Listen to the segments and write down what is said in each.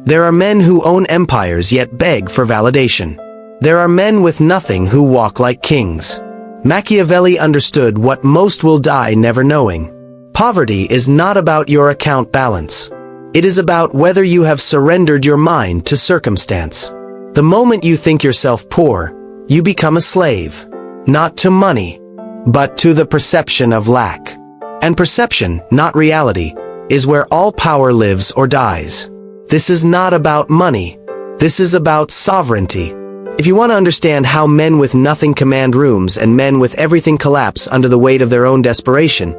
There are men who own empires yet beg for validation. There are men with nothing who walk like kings. Machiavelli understood what most will die never knowing. Poverty is not about your account balance. It is about whether you have surrendered your mind to circumstance. The moment you think yourself poor, you become a slave. Not to money, but to the perception of lack. And perception, not reality, is where all power lives or dies. This is not about money. This is about sovereignty. If you want to understand how men with nothing command rooms and men with everything collapse under the weight of their own desperation,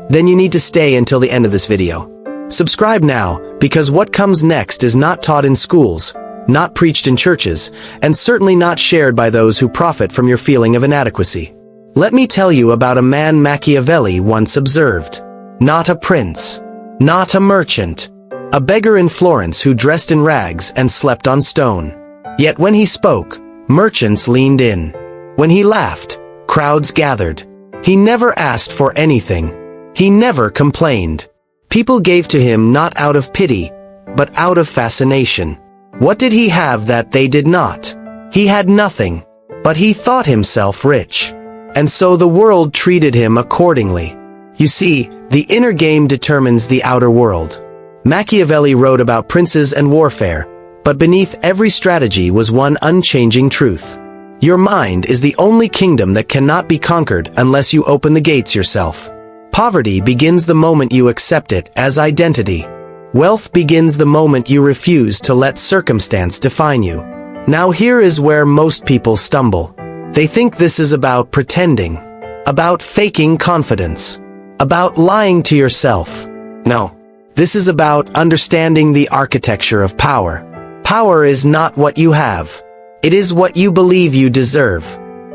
then you need to stay until the end of this video. Subscribe now, because what comes next is not taught in schools, not preached in churches, and certainly not shared by those who profit from your feeling of inadequacy. Let me tell you about a man Machiavelli once observed. Not a prince. Not a merchant. A beggar in Florence who dressed in rags and slept on stone. Yet when he spoke, merchants leaned in. When he laughed, crowds gathered. He never asked for anything. He never complained. People gave to him not out of pity, but out of fascination. What did he have that they did not? He had nothing, but he thought himself rich. And so the world treated him accordingly. You see, the inner game determines the outer world. Machiavelli wrote about princes and warfare, but beneath every strategy was one unchanging truth. Your mind is the only kingdom that cannot be conquered unless you open the gates yourself. Poverty begins the moment you accept it as identity. Wealth begins the moment you refuse to let circumstance define you. Now here is where most people stumble. They think this is about pretending, about faking confidence, about lying to yourself. No, this is about understanding the architecture of power. Power is not what you have. It is what you believe you deserve.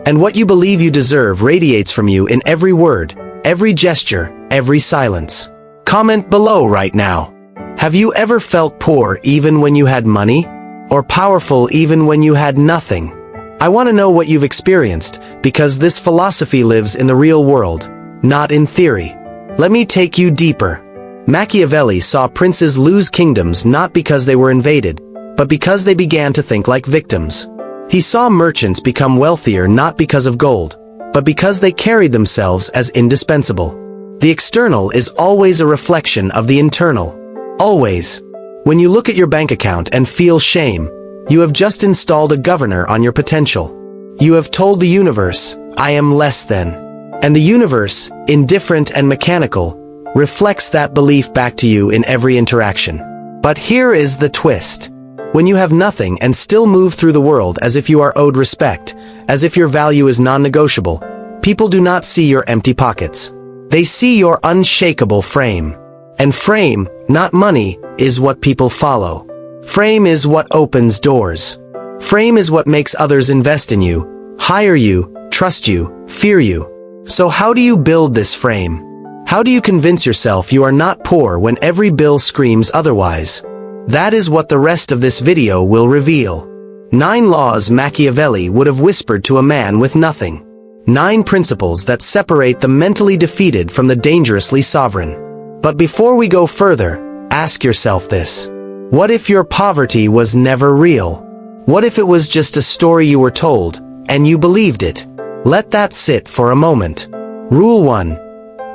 And what you believe you deserve radiates from you in every word, every gesture, every silence. Comment below right now. Have you ever felt poor even when you had money? Or powerful even when you had nothing? I want to know what you've experienced, because this philosophy lives in the real world, not in theory. Let me take you deeper. Machiavelli saw princes lose kingdoms not because they were invaded, but because they began to think like victims. He saw merchants become wealthier not because of gold, but because they carried themselves as indispensable. The external is always a reflection of the internal. Always. When you look at your bank account and feel shame, you have just installed a governor on your potential. You have told the universe, I am less than. And the universe, indifferent and mechanical, reflects that belief back to you in every interaction. But here is the twist. When you have nothing and still move through the world as if you are owed respect, as if your value is non-negotiable, people do not see your empty pockets. They see your unshakable frame. And frame, not money, is what people follow. Frame is what opens doors. Frame is what makes others invest in you, hire you, trust you, fear you. So how do you build this frame? How do you convince yourself you are not poor when every bill screams otherwise? That is what the rest of this video will reveal. 9 laws Machiavelli would have whispered to a man with nothing. 9 principles that separate the mentally defeated from the dangerously sovereign. But before we go further, ask yourself this. What if your poverty was never real? What if it was just a story you were told, and you believed it? Let that sit for a moment. Rule 1.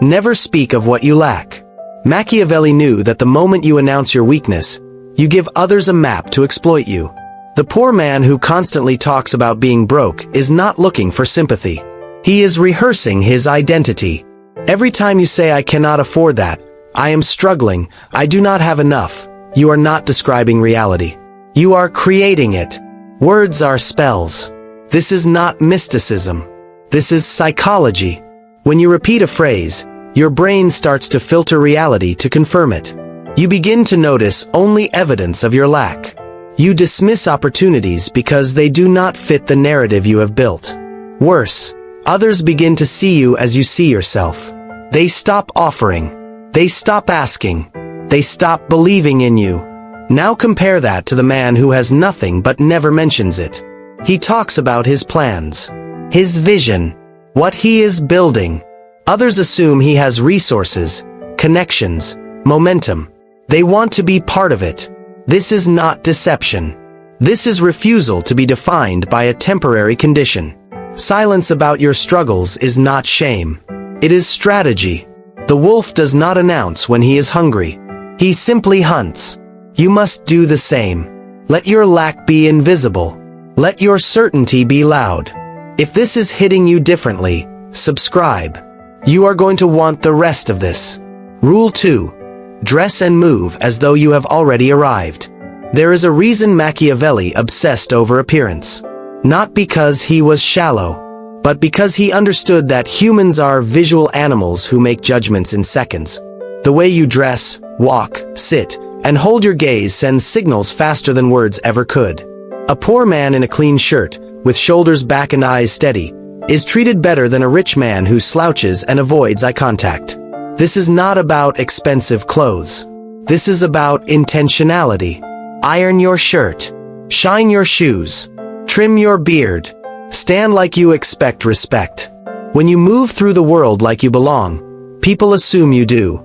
Never speak of what you lack. Machiavelli knew that the moment you announce your weakness, you give others a map to exploit you. The poor man who constantly talks about being broke is not looking for sympathy. He is rehearsing his identity. Every time you say I cannot afford that, I am struggling, I do not have enough, you are not describing reality. You are creating it. Words are spells. This is not mysticism. This is psychology. When you repeat a phrase, your brain starts to filter reality to confirm it. You begin to notice only evidence of your lack. You dismiss opportunities because they do not fit the narrative you have built. Worse, others begin to see you as you see yourself. They stop offering. They stop asking. They stop believing in you. Now compare that to the man who has nothing but never mentions it. He talks about his plans, his vision, what he is building. Others assume he has resources, connections, momentum. They want to be part of it. This is not deception. This is refusal to be defined by a temporary condition. Silence about your struggles is not shame. It is strategy. The wolf does not announce when he is hungry. He simply hunts. You must do the same. Let your lack be invisible. Let your certainty be loud. If this is hitting you differently, subscribe. You are going to want the rest of this. Rule 2. Dress and move as though you have already arrived. There is a reason Machiavelli obsessed over appearance. Not because he was shallow, but because he understood that humans are visual animals who make judgments in seconds. The way you dress, walk, sit, and hold your gaze sends signals faster than words ever could. A poor man in a clean shirt, with shoulders back and eyes steady, is treated better than a rich man who slouches and avoids eye contact. This is not about expensive clothes. This is about intentionality. Iron your shirt. Shine your shoes. Trim your beard. Stand like you expect respect. When you move through the world like you belong, people assume you do.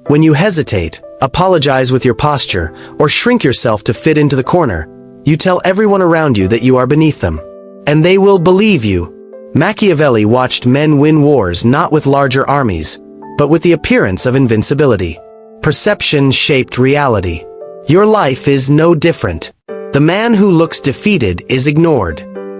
When you hesitate, apologize with your posture, or shrink yourself to fit into the corner, you tell everyone around you that you are beneath them. And they will believe you. Machiavelli watched men win wars not with larger armies, but with the appearance of invincibility. Perception shaped reality. Your life is no different. The man who looks defeated is ignored.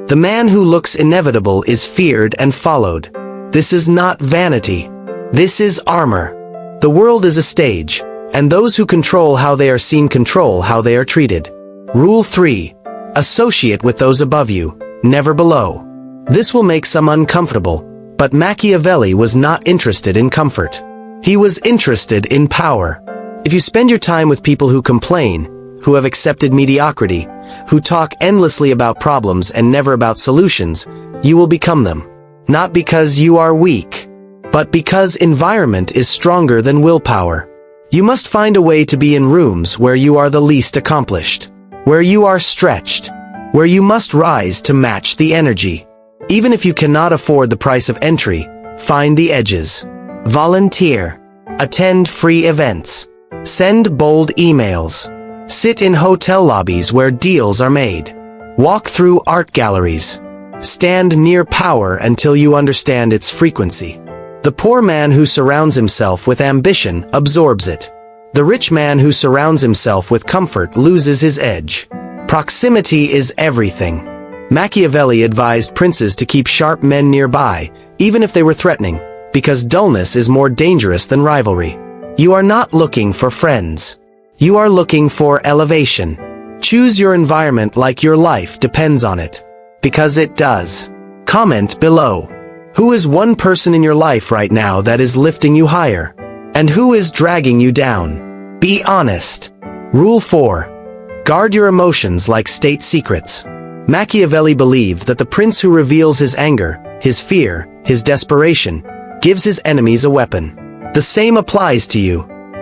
The man who looks inevitable is feared and followed. This is not vanity. This is armor. The world is a stage, and those who control how they are seen control how they are treated. Rule 3. Associate with those above you, never below. This will make some uncomfortable, but Machiavelli was not interested in comfort. He was interested in power. If you spend your time with people who complain, who have accepted mediocrity, who talk endlessly about problems and never about solutions, you will become them. Not because you are weak, but because environment is stronger than willpower. You must find a way to be in rooms where you are the least accomplished, where you are stretched, where you must rise to match the energy. Even if you cannot afford the price of entry, find the edges. Volunteer. Attend free events. Send bold emails. Sit in hotel lobbies where deals are made. Walk through art galleries. Stand near power until you understand its frequency. The poor man who surrounds himself with ambition absorbs it. The rich man who surrounds himself with comfort loses his edge. Proximity is everything. Machiavelli advised princes to keep sharp men nearby, even if they were threatening, because dullness is more dangerous than rivalry. You are not looking for friends. You are looking for elevation. Choose your environment like your life depends on it. Because it does. Comment below. Who is one person in your life right now that is lifting you higher? And who is dragging you down? Be honest. Rule 4. Guard your emotions like state secrets. Machiavelli believed that the prince who reveals his anger, his fear, his desperation, gives his enemies a weapon. The same applies to you.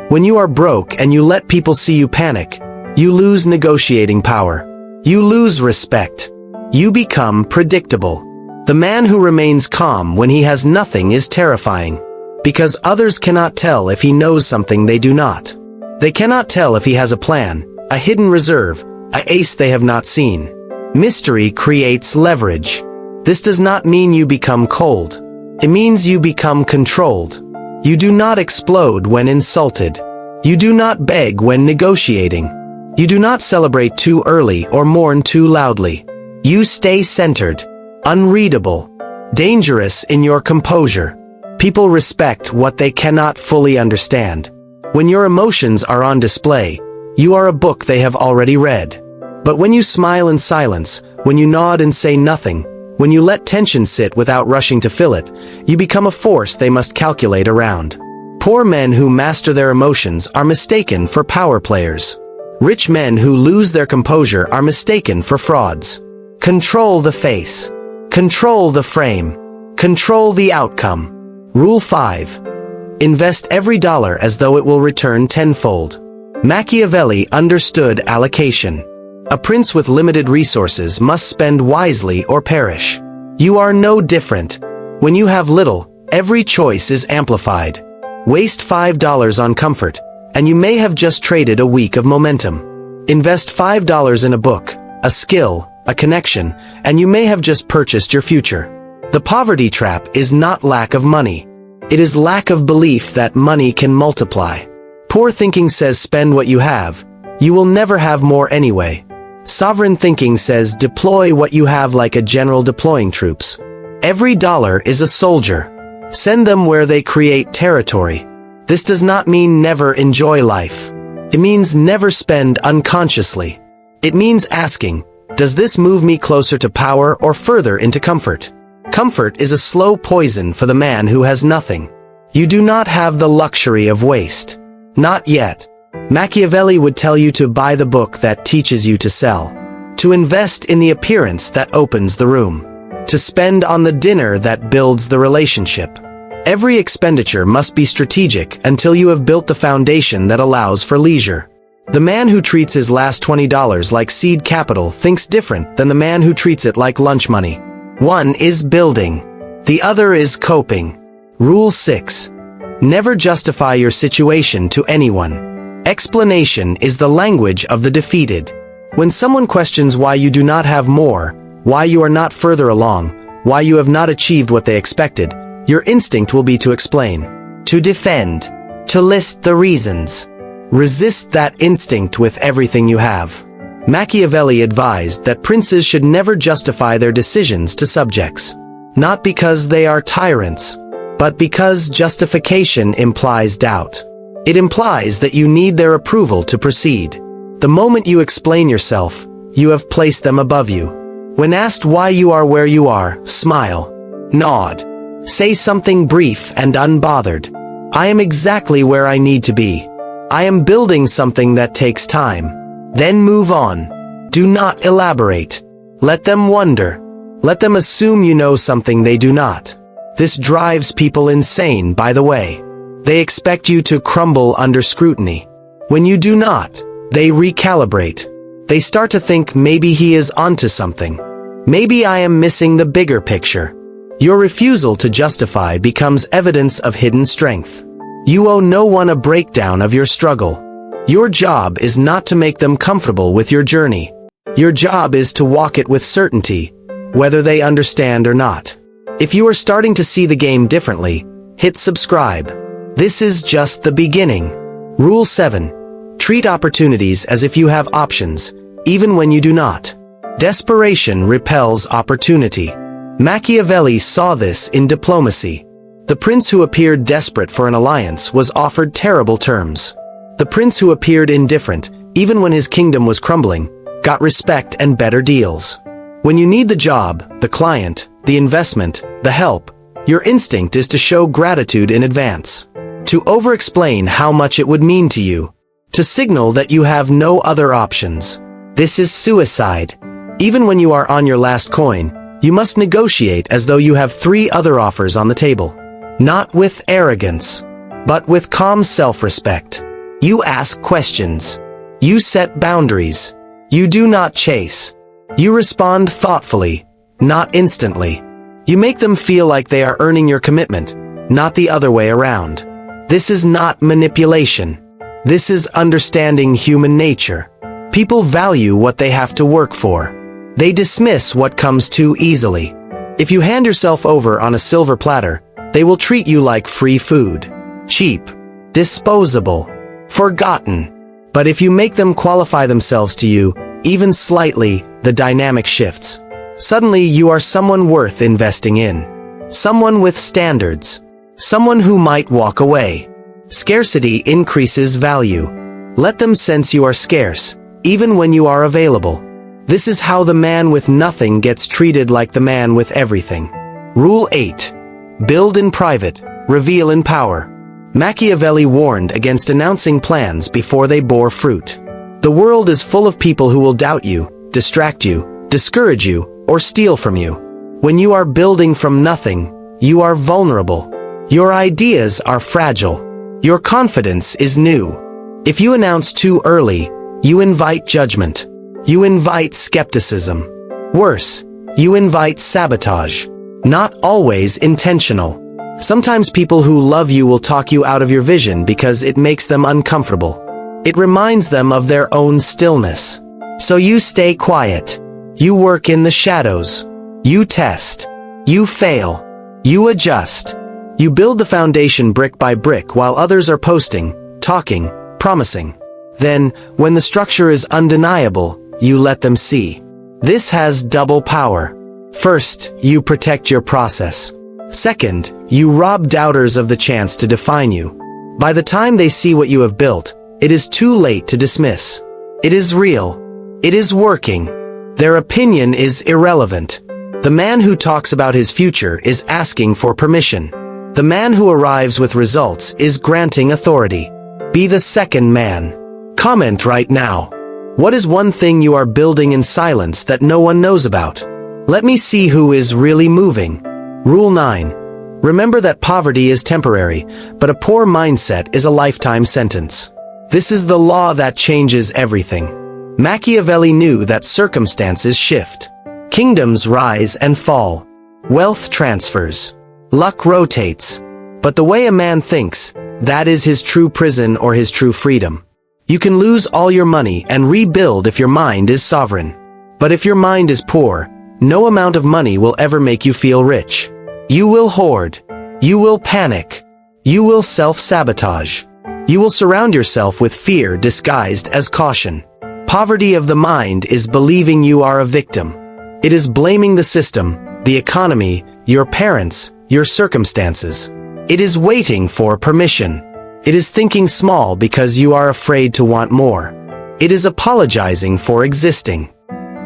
When you are broke and you let people see you panic, you lose negotiating power. You lose respect. You become predictable. The man who remains calm when he has nothing is terrifying. Because others cannot tell if he knows something they do not. They cannot tell if he has a plan, a hidden reserve, an ace they have not seen. Mystery creates leverage. This does not mean you become cold. It means you become controlled. You do not explode when insulted. You do not beg when negotiating. You do not celebrate too early or mourn too loudly. You stay centered, unreadable, dangerous in your composure. People respect what they cannot fully understand. When your emotions are on display, you are a book they have already read. But when you smile in silence, when you nod and say nothing, when you let tension sit without rushing to fill it, you become a force they must calculate around. Poor men who master their emotions are mistaken for power players. Rich men who lose their composure are mistaken for frauds. Control the face. Control the frame. Control the outcome. Rule 5. Invest every dollar as though it will return tenfold. Machiavelli understood allocation. A prince with limited resources must spend wisely or perish. You are no different. When you have little, every choice is amplified. Waste $5 on comfort, and you may have just traded a week of momentum. Invest $5 in a book, a skill, a connection, and you may have just purchased your future. The poverty trap is not lack of money. It is lack of belief that money can multiply. Poor thinking says spend what you have. You will never have more anyway. Sovereign thinking says deploy what you have like a general deploying troops. Every dollar is a soldier. Send them where they create territory. This does not mean never enjoy life. It means never spend unconsciously. It means asking, does this move me closer to power or further into comfort? Comfort is a slow poison for the man who has nothing. You do not have the luxury of waste. Not yet. Machiavelli would tell you to buy the book that teaches you to sell, to invest in the appearance that opens the room, to spend on the dinner that builds the relationship. Every expenditure must be strategic until you have built the foundation that allows for leisure. The man who treats his last $20 like seed capital thinks different than the man who treats it like lunch money. One is building. The other is coping. Rule 6. Never justify your situation to anyone. Explanation is the language of the defeated. When someone questions why you do not have more, why you are not further along, why you have not achieved what they expected, your instinct will be to explain, to defend, to list the reasons. Resist that instinct with everything you have. Machiavelli advised that princes should never justify their decisions to subjects. Not because they are tyrants, but because justification implies doubt. It implies that you need their approval to proceed. The moment you explain yourself, you have placed them above you. When asked why you are where you are, smile, nod, say something brief and unbothered. I am exactly where I need to be. I am building something that takes time. Then move on. Do not elaborate. Let them wonder. Let them assume you know something they do not. This drives people insane, by the way. They expect you to crumble under scrutiny. When you do not, they recalibrate. They start to think maybe he is onto something. Maybe I am missing the bigger picture. Your refusal to justify becomes evidence of hidden strength. You owe no one a breakdown of your struggle. Your job is not to make them comfortable with your journey. Your job is to walk it with certainty, whether they understand or not. If you are starting to see the game differently, hit subscribe. This is just the beginning. Rule 7. Treat opportunities as if you have options, even when you do not. Desperation repels opportunity. Machiavelli saw this in diplomacy. The prince who appeared desperate for an alliance was offered terrible terms. The prince who appeared indifferent, even when his kingdom was crumbling, got respect and better deals. When you need the job, the client, the investment, the help, your instinct is to show gratitude in advance. To over-explain how much it would mean to you. To signal that you have no other options. This is suicide. Even when you are on your last coin, you must negotiate as though you have 3 other offers on the table. Not with arrogance, but with calm self-respect. You ask questions. You set boundaries. You do not chase. You respond thoughtfully, not instantly. You make them feel like they are earning your commitment, not the other way around. This is not manipulation. This is understanding human nature. People value what they have to work for. They dismiss what comes too easily. If you hand yourself over on a silver platter, they will treat you like free food. Cheap. Disposable. Forgotten. But if you make them qualify themselves to you, even slightly, the dynamic shifts. Suddenly you are someone worth investing in. Someone with standards. Someone who might walk away. Scarcity increases value. Let them sense you are scarce, even when you are available. This is how the man with nothing gets treated like the man with everything. Rule 8. Build in private, reveal in power. Machiavelli warned against announcing plans before they bore fruit. The world is full of people who will doubt you, distract you, discourage you, or steal from you. When you are building from nothing, you are vulnerable. Your ideas are fragile. Your confidence is new. If you announce too early, you invite judgment. You invite skepticism. Worse, you invite sabotage. Not always intentional. Sometimes people who love you will talk you out of your vision because it makes them uncomfortable. It reminds them of their own stillness. So you stay quiet. You work in the shadows. You test. You fail. You adjust. You build the foundation brick by brick while others are posting, talking, promising. Then, when the structure is undeniable, you let them see. This has double power. First, you protect your process. Second, you rob doubters of the chance to define you. By the time they see what you have built, it is too late to dismiss. It is real. It is working. Their opinion is irrelevant. The man who talks about his future is asking for permission. The man who arrives with results is granting authority. Be the second man. Comment right now. What is one thing you are building in silence that no one knows about? Let me see who is really moving. Rule 9. Remember that poverty is temporary, but a poor mindset is a lifetime sentence. This is the law that changes everything. Machiavelli knew that circumstances shift. Kingdoms rise and fall. Wealth transfers. Luck rotates. But the way a man thinks, that is his true prison or his true freedom. You can lose all your money and rebuild if your mind is sovereign. But if your mind is poor, no amount of money will ever make you feel rich. You will hoard. You will panic. You will self-sabotage. You will surround yourself with fear disguised as caution. Poverty of the mind is believing you are a victim. It is blaming the system, the economy, your parents, your circumstances. It is waiting for permission. It is thinking small because you are afraid to want more. It is apologizing for existing.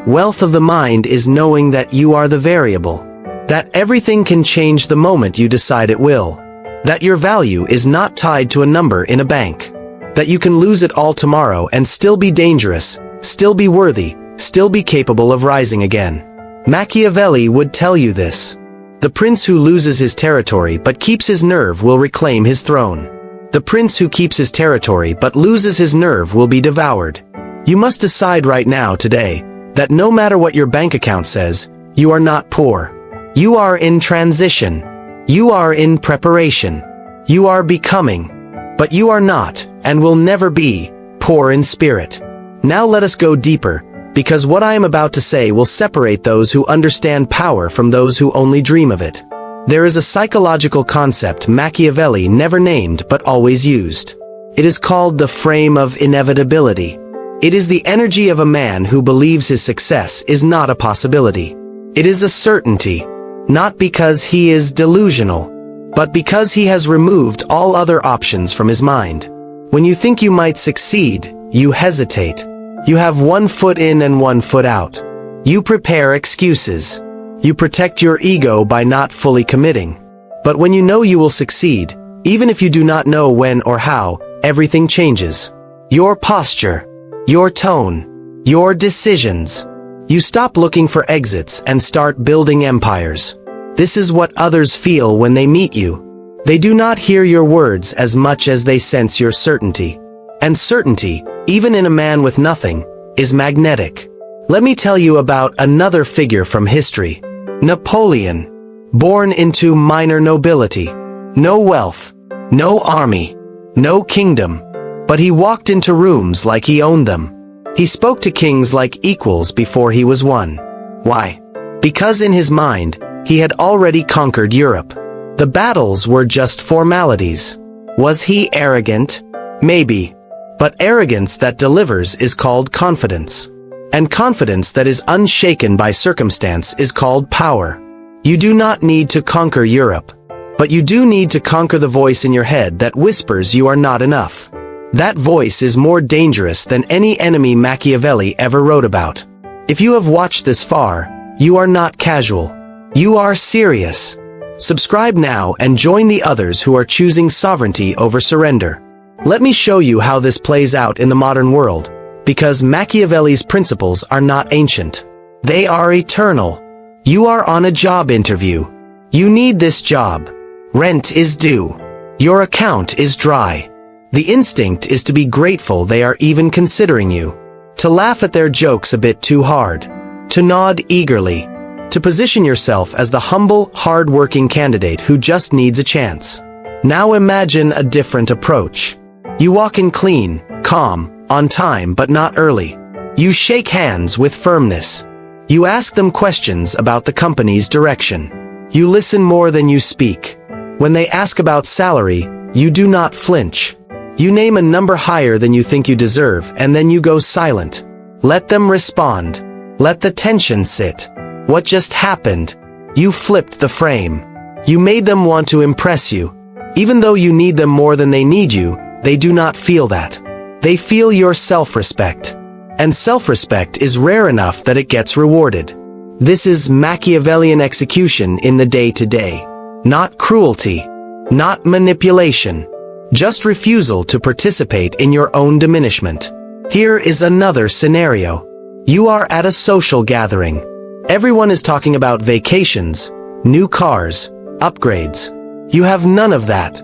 Wealth of the mind is knowing that you are the variable. That everything can change the moment you decide it will. That your value is not tied to a number in a bank. That you can lose it all tomorrow and still be dangerous, still be worthy, still be capable of rising again. Machiavelli would tell you this. The prince who loses his territory but keeps his nerve will reclaim his throne. The prince who keeps his territory but loses his nerve will be devoured. You must decide right now, today, that no matter what your bank account says, you are not poor. You are in transition. You are in preparation. You are becoming. But you are not, and will never be, poor in spirit. Now let us go deeper, because what I am about to say will separate those who understand power from those who only dream of it. There is a psychological concept Machiavelli never named but always used. It is called the frame of inevitability. It is the energy of a man who believes his success is not a possibility. It is a certainty, not because he is delusional, but because he has removed all other options from his mind. When you think you might succeed, you hesitate. You have one foot in and one foot out. You prepare excuses. You protect your ego by not fully committing. But when you know you will succeed, even if you do not know when or how, everything changes. Your posture, your tone, your decisions. You stop looking for exits and start building empires. This is what others feel when they meet you. They do not hear your words as much as they sense your certainty. And certainty, even in a man with nothing, is magnetic. Let me tell you about another figure from history. Napoleon. Born into minor nobility. No wealth. No army. No kingdom. But he walked into rooms like he owned them. He spoke to kings like equals before he was one. Why? Because in his mind, he had already conquered Europe. The battles were just formalities. Was he arrogant? Maybe. But arrogance that delivers is called confidence. And confidence that is unshaken by circumstance is called power. You do not need to conquer Europe. But you do need to conquer the voice in your head that whispers you are not enough. That voice is more dangerous than any enemy Machiavelli ever wrote about. If you have watched this far, you are not casual. You are serious. Subscribe now and join the others who are choosing sovereignty over surrender. Let me show you how this plays out in the modern world, because Machiavelli's principles are not ancient. They are eternal. You are on a job interview. You need this job. Rent is due. Your account is dry. The instinct is to be grateful they are even considering you. To laugh at their jokes a bit too hard. To nod eagerly. To position yourself as the humble, hard-working candidate who just needs a chance. Now imagine a different approach. You walk in clean, calm, on time but not early. You shake hands with firmness. You ask them questions about the company's direction. You listen more than you speak. When they ask about salary, you do not flinch. You name a number higher than you think you deserve, and then you go silent. Let them respond. Let the tension sit. What just happened? You flipped the frame. You made them want to impress you. Even though you need them more than they need you, they do not feel that. They feel your self-respect. And self-respect is rare enough that it gets rewarded. This is Machiavellian execution in the day-to-day. Not cruelty. Not manipulation. Just refusal to participate in your own diminishment. Here is another scenario. You are at a social gathering. Everyone is talking about vacations, new cars, upgrades. You have none of that.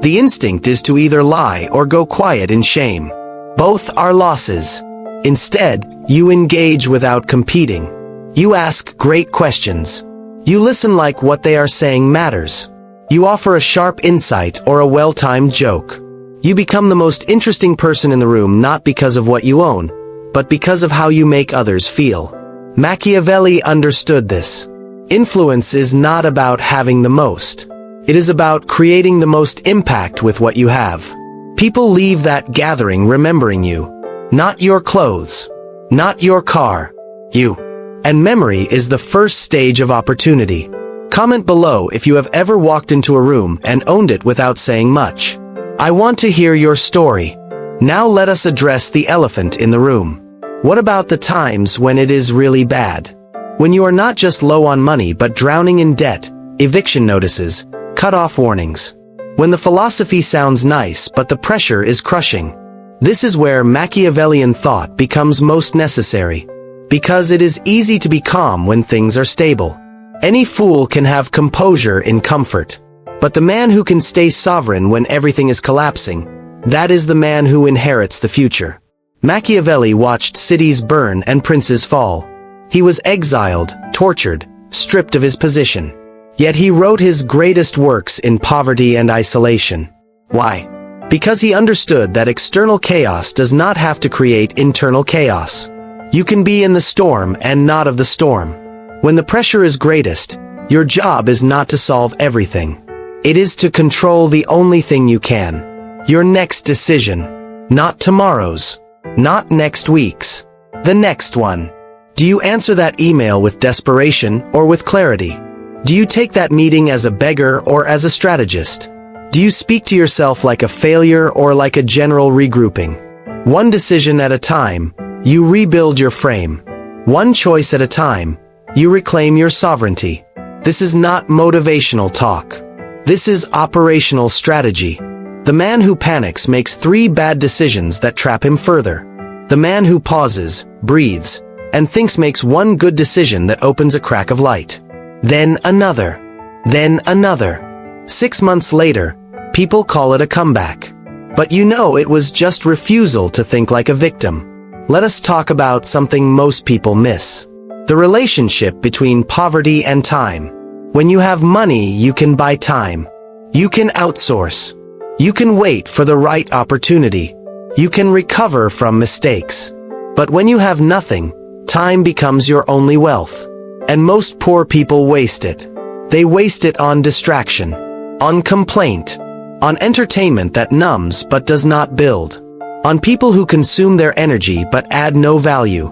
The instinct is to either lie or go quiet in shame. Both are losses. Instead, you engage without competing. You ask great questions. You listen like what they are saying matters. You offer a sharp insight or a well-timed joke. You become the most interesting person in the room not because of what you own, but because of how you make others feel. Machiavelli understood this. Influence is not about having the most. It is about creating the most impact with what you have. People leave that gathering remembering you. Not your clothes. Not your car. You. And memory is the first stage of opportunity. Comment below if you have ever walked into a room and owned it without saying much. I want to hear your story. Now let us address the elephant in the room. What about the times when it is really bad? When you are not just low on money but drowning in debt, eviction notices, cut-off warnings. When the philosophy sounds nice but the pressure is crushing. This is where Machiavellian thought becomes most necessary. Because it is easy to be calm when things are stable. Any fool can have composure in comfort. But the man who can stay sovereign when everything is collapsing, that is the man who inherits the future. Machiavelli watched cities burn and princes fall. He was exiled, tortured, stripped of his position. Yet he wrote his greatest works in poverty and isolation. Why? Because he understood that external chaos does not have to create internal chaos. You can be in the storm and not of the storm. When the pressure is greatest, your job is not to solve everything. It is to control the only thing you can. Your next decision. Not tomorrow's. Not next week's. The next one. Do you answer that email with desperation or with clarity? Do you take that meeting as a beggar or as a strategist? Do you speak to yourself like a failure or like a general regrouping? One decision at a time, you rebuild your frame. One choice at a time, you reclaim your sovereignty. This is not motivational talk. This is operational strategy. The man who panics makes 3 bad decisions that trap him further. The man who pauses, breathes, and thinks makes 1 good decision that opens a crack of light. Then another. Then another. 6 months later, people call it a comeback. But you know it was just refusal to think like a victim. Let us talk about something most people miss. The relationship between poverty and time. When you have money, you can buy time. You can outsource. You can wait for the right opportunity. You can recover from mistakes. But when you have nothing, time becomes your only wealth. And most poor people waste it. They waste it on distraction, on complaint, on entertainment that numbs but does not build, on people who consume their energy but add no value,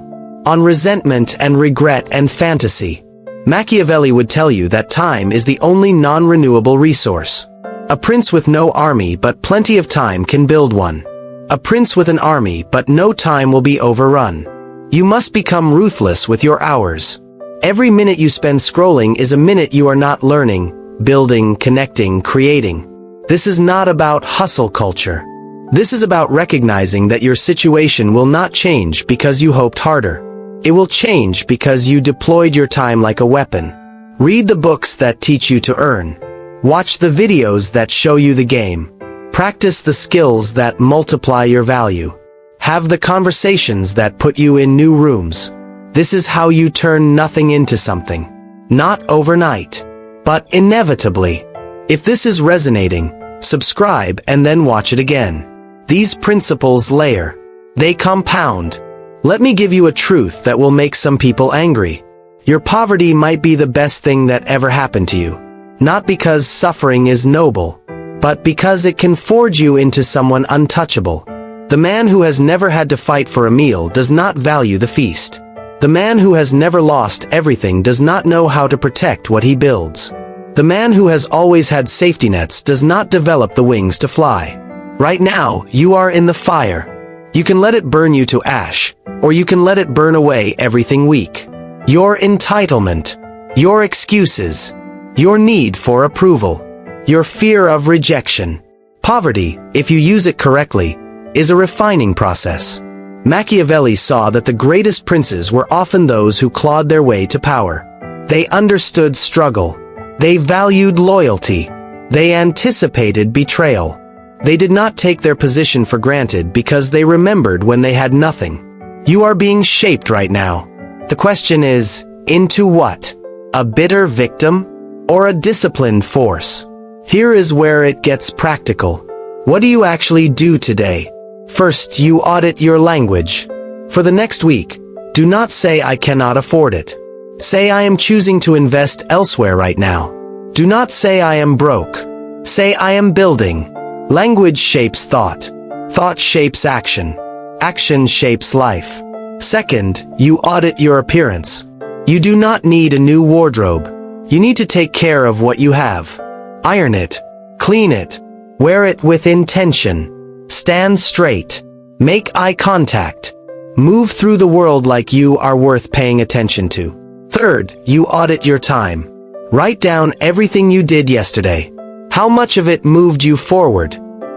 on resentment and regret and fantasy. Machiavelli would tell you that time is the only non-renewable resource. A prince with no army but plenty of time can build one. A prince with an army but no time will be overrun. You must become ruthless with your hours. Every minute you spend scrolling is a minute you are not learning, building, connecting, creating. This is not about hustle culture. This is about recognizing that your situation will not change because you hoped harder. It will change because you deployed your time like a weapon. Read the books that teach you to earn. Watch the videos that show you the game. Practice the skills that multiply your value. Have the conversations that put you in new rooms. This is how you turn nothing into something. Not overnight, but inevitably. If this is resonating, subscribe and then watch it again. These principles layer They compound. Let me give you a truth that will make some people angry. Your poverty might be the best thing that ever happened to you. Not because suffering is noble, but because it can forge you into someone untouchable. The man who has never had to fight for a meal does not value the feast. The man who has never lost everything does not know how to protect what he builds. The man who has always had safety nets does not develop the wings to fly. Right now, you are in the fire. You can let it burn you to ash, or you can let it burn away everything weak. Your entitlement, your excuses, your need for approval, your fear of rejection. Poverty, if you use it correctly, is a refining process. Machiavelli saw that the greatest princes were often those who clawed their way to power. They understood struggle. They valued loyalty. They anticipated betrayal. They did not take their position for granted because they remembered when they had nothing. You are being shaped right now. The question is, into what? A bitter victim? Or a disciplined force? Here is where it gets practical. What do you actually do today? First, you audit your language. For the next week, do not say I cannot afford it. Say I am choosing to invest elsewhere right now. Do not say I am broke. Say I am building. Language shapes thought. Thought shapes action. Action shapes life. Second, you audit your appearance. You do not need a new wardrobe. You need to take care of what you have. Iron it. Clean it. Wear it with intention. Stand straight. Make eye contact. Move through the world like you are worth paying attention to. Third, you audit your time. Write down everything you did yesterday. How much of it moved you forward?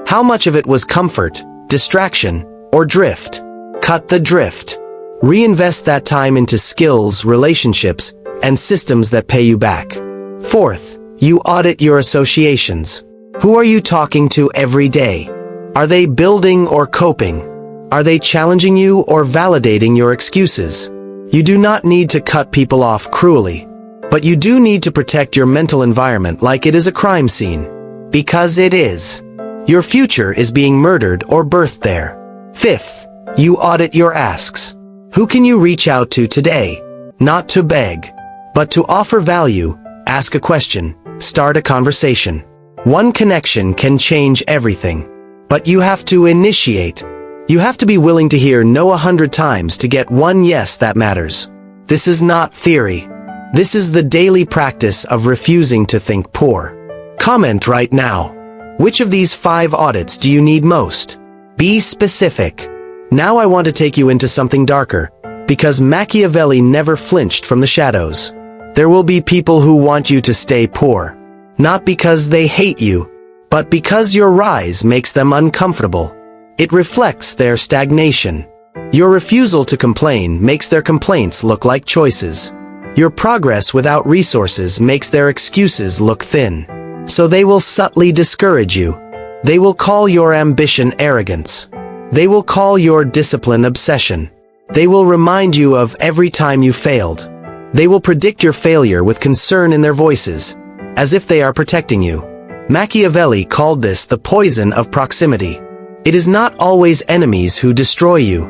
How much of it was comfort, distraction, or drift? Cut the drift. Reinvest that time into skills, relationships, and systems that pay you back. Fourth, you audit your associations. Who are you talking to every day? Are they building or coping? Are they challenging you or validating your excuses? You do not need to cut people off cruelly, but you do need to protect your mental environment like it is a crime scene. Because it is. Your future is being murdered or birthed there. Fifth, you audit your asks. Who can you reach out to today? Not to beg, but to offer value. Ask a question, start a conversation. One connection can change everything. But you have to initiate. You have to be willing to hear no 100 times to get one yes that matters. This is not theory. This is the daily practice of refusing to think poor. Comment right now. Which of these 5 audits do you need most? Be specific. Now I want to take you into something darker, because Machiavelli never flinched from the shadows. There will be people who want you to stay poor. Not because they hate you, but because your rise makes them uncomfortable. It reflects their stagnation. Your refusal to complain makes their complaints look like choices. Your progress without resources makes their excuses look thin. So they will subtly discourage you. They will call your ambition arrogance. They will call your discipline obsession. They will remind you of every time you failed. They will predict your failure with concern in their voices, as if they are protecting you. Machiavelli called this the poison of proximity. It is not always enemies who destroy you.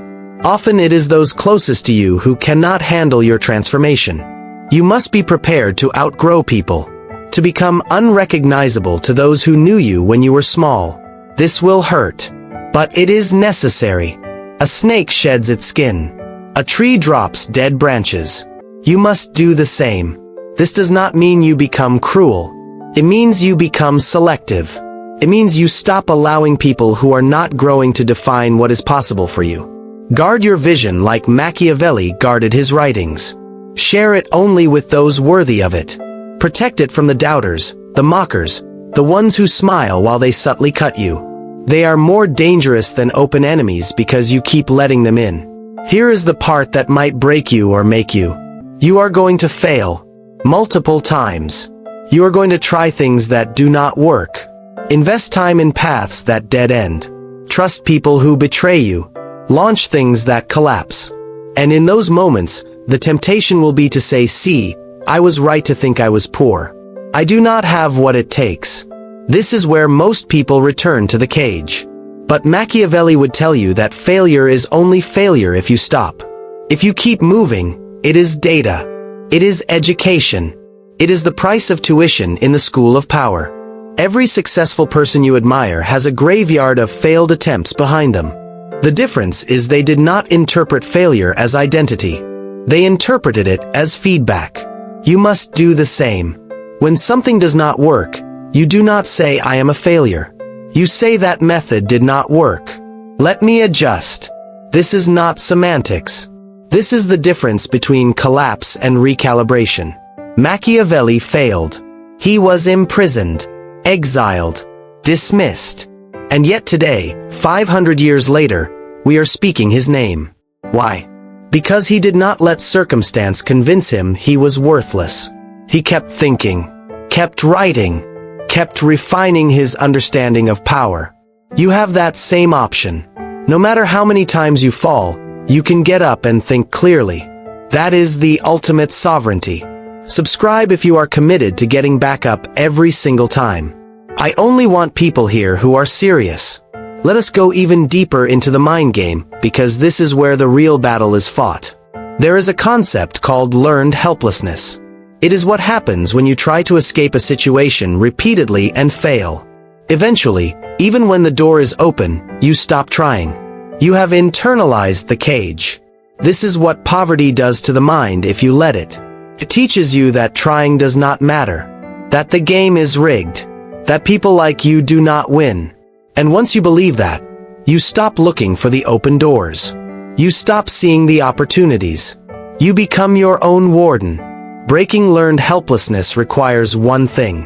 Often it is those closest to you who cannot handle your transformation. You must be prepared to outgrow people, to become unrecognizable to those who knew you when you were small. This will hurt, but it is necessary. A snake sheds its skin. A tree drops dead branches. You must do the same. This does not mean you become cruel. It means you become selective. It means you stop allowing people who are not growing to define what is possible for you. Guard your vision like Machiavelli guarded his writings. Share it only with those worthy of it. Protect it from the doubters, the mockers, the ones who smile while they subtly cut you. They are more dangerous than open enemies because you keep letting them in. Here is the part that might break you or make you. You are going to fail. Multiple times. You are going to try things that do not work. Invest time in paths that dead end. Trust people who betray you. Launch things that collapse. And in those moments, the temptation will be to say, see, I was right to think I was poor. I do not have what it takes. This is where most people return to the cage. But Machiavelli would tell you that failure is only failure if you stop. If you keep moving, it is data. It is education. It is the price of tuition in the school of power. Every successful person you admire has a graveyard of failed attempts behind them. The difference is they did not interpret failure as identity. They interpreted it as feedback. You must do the same. When something does not work, you do not say I am a failure. You say that method did not work. Let me adjust. This is not semantics. This is the difference between collapse and recalibration. Machiavelli failed. He was imprisoned, exiled, dismissed. And yet today, 500 years later, we are speaking his name. Why? Because he did not let circumstance convince him he was worthless. He kept thinking, kept writing, kept refining his understanding of power. You have that same option. No matter how many times you fall, you can get up and think clearly. That is the ultimate sovereignty. Subscribe if you are committed to getting back up every single time. I only want people here who are serious. Let us go even deeper into the mind game, because this is where the real battle is fought. There is a concept called learned helplessness. It is what happens when you try to escape a situation repeatedly and fail. Eventually, even when the door is open, you stop trying. You have internalized the cage. This is what poverty does to the mind if you let it. It teaches you that trying does not matter, that the game is rigged, that people like you do not win. And once you believe that, you stop looking for the open doors. You stop seeing the opportunities. You become your own warden. Breaking learned helplessness requires one thing: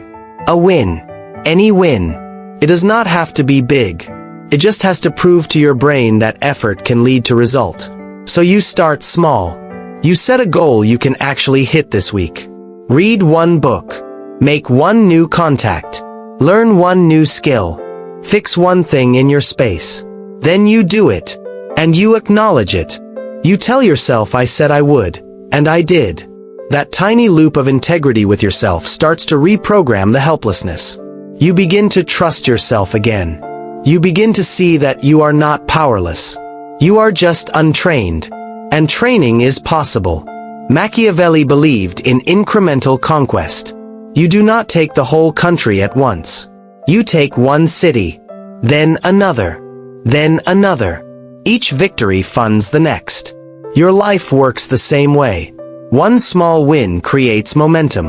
a win. Any win. It does not have to be big. It just has to prove to your brain that effort can lead to result. So you start small. You set a goal you can actually hit this week. Read one book. Make one new contact. Learn one new skill. Fix one thing in your space. Then you do it. And you acknowledge it. You tell yourself I said I would. And I did. That tiny loop of integrity with yourself starts to reprogram the helplessness. You begin to trust yourself again. You begin to see that you are not powerless. You are just untrained. And training is possible. Machiavelli believed in incremental conquest. You do not take the whole country at once. You take one city, then another, then another. Each victory funds the next. Your life works the same way. One small win creates momentum.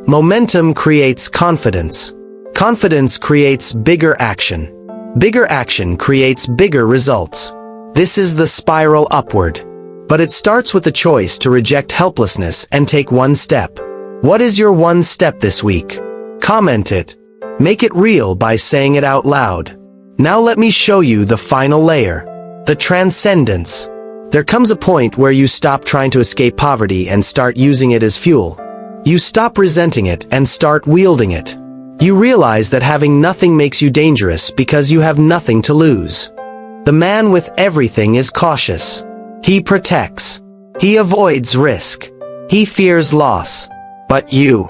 Momentum creates confidence. Confidence creates bigger action. Bigger action creates bigger results. This is the spiral upward. But it starts with the choice to reject helplessness and take one step. What is your one step this week? Comment it. Make it real by saying it out loud. Now let me show you the final layer. The transcendence. There comes a point where you stop trying to escape poverty and start using it as fuel. You stop resenting it and start wielding it. You realize that having nothing makes you dangerous because you have nothing to lose. The man with everything is cautious. He protects. He avoids risk. He fears loss. But you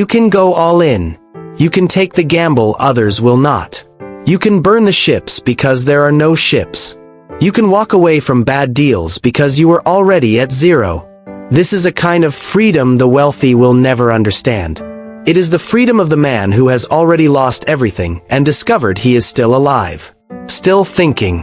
can go all in. You can take the gamble others will not. You can burn the ships because there are no ships. You can walk away from bad deals because you are already at zero. This is a kind of freedom the wealthy will never understand. It is the freedom of the man who has already lost everything and discovered he is still alive. Still thinking.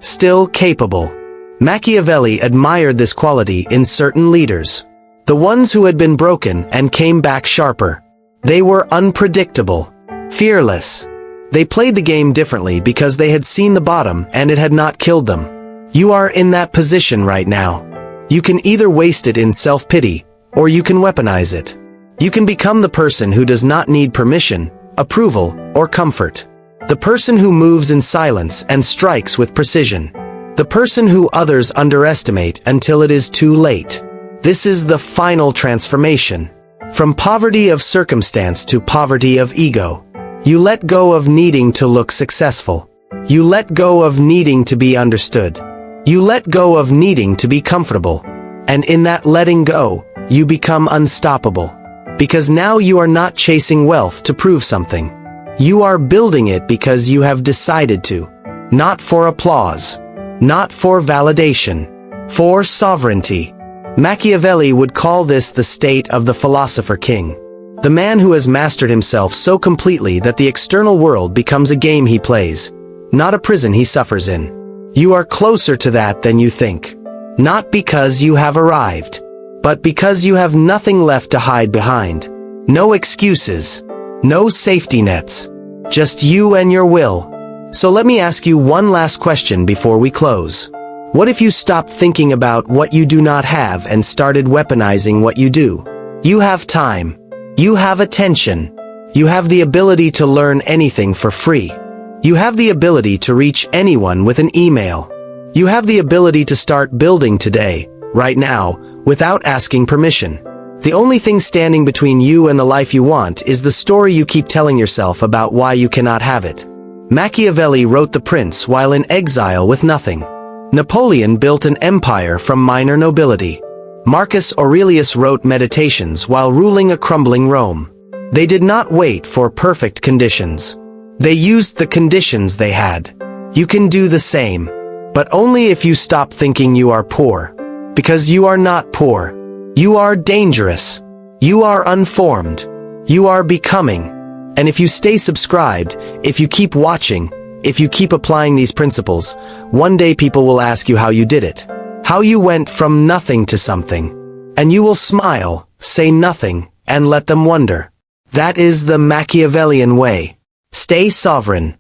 Still capable. Machiavelli admired this quality in certain leaders. The ones who had been broken and came back sharper. They were unpredictable. Fearless. They played the game differently because they had seen the bottom and it had not killed them. You are in that position right now. You can either waste it in self-pity, or you can weaponize it. You can become the person who does not need permission, approval, or comfort. The person who moves in silence and strikes with precision. The person who others underestimate until it is too late. This is the final transformation. From poverty of circumstance to poverty of ego. You let go of needing to look successful. You let go of needing to be understood. You let go of needing to be comfortable. And in that letting go, you become unstoppable. Because now you are not chasing wealth to prove something. You are building it because you have decided to. Not for applause. Not for validation. For sovereignty. Machiavelli would call this the state of the philosopher king. The man who has mastered himself so completely that the external world becomes a game he plays, not a prison he suffers in. You are closer to that than you think. Not because you have arrived, but because you have nothing left to hide behind. No excuses. No safety nets. Just you and your will. So let me ask you one last question before we close. What if you stopped thinking about what you do not have and started weaponizing what you do? You have time. You have attention. You have the ability to learn anything for free. You have the ability to reach anyone with an email. You have the ability to start building today, right now, without asking permission. The only thing standing between you and the life you want is the story you keep telling yourself about why you cannot have it. Machiavelli wrote The Prince while in exile with nothing. Napoleon built an empire from minor nobility. Marcus Aurelius wrote Meditations while ruling a crumbling Rome. They did not wait for perfect conditions. They used the conditions they had. You can do the same, but only if you stop thinking you are poor. Because you are not poor. You are dangerous. You are unformed. You are becoming. And if you stay subscribed, if you keep watching, if you keep applying these principles, one day people will ask you how you did it. How you went from nothing to something. And you will smile, say nothing, and let them wonder. That is the Machiavellian way. Stay sovereign.